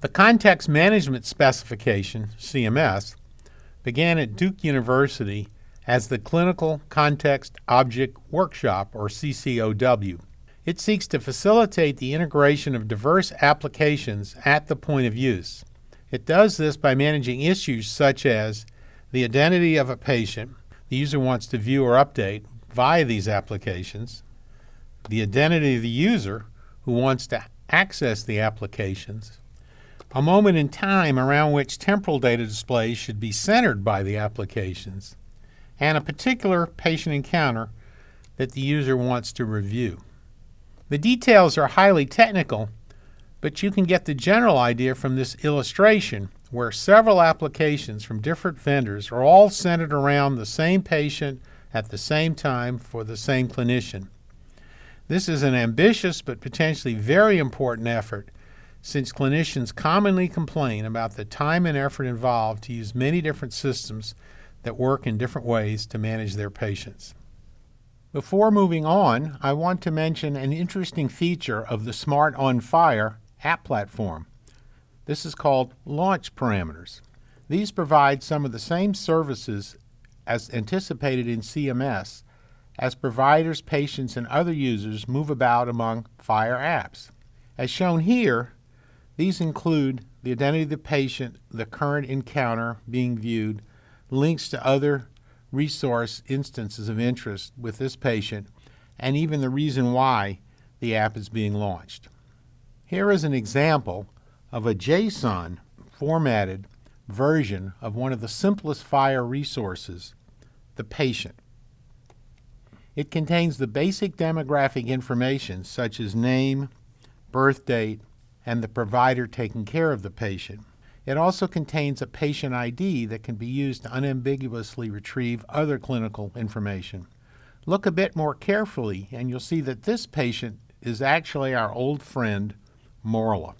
The Context Management Specification, CMS, began at Duke University as the Clinical Context Object Workshop, or CCOW. It seeks to facilitate the integration of diverse applications at the point of use. It does this by managing issues such as the identity of a patient the user wants to view or update via these applications, the identity of the user who wants to access the applications, a moment in time around which temporal data displays should be centered by the applications, and a particular patient encounter that the user wants to review. The details are highly technical, but you can get the general idea from this illustration where several applications from different vendors are all centered around the same patient at the same time for the same clinician. This is an ambitious but potentially very important effort, since clinicians commonly complain about the time and effort involved to use many different systems that work in different ways to manage their patients. Before moving on, I want to mention an interesting feature of the Smart on Fire app platform. This is called launch parameters. These provide some of the same services as anticipated in CMS as providers, patients, and other users move about among Fire apps. As shown here, these include the identity of the patient, the current encounter being viewed, links to other resource instances of interest with this patient, and even the reason why the app is being launched. Here is an example of a JSON formatted version of one of the simplest Fire resources, the patient. It contains the basic demographic information such as name, birth date, and the provider taking care of the patient. It also contains a patient ID that can be used to unambiguously retrieve other clinical information. Look a bit more carefully and you'll see that this patient is actually our old friend, Morla.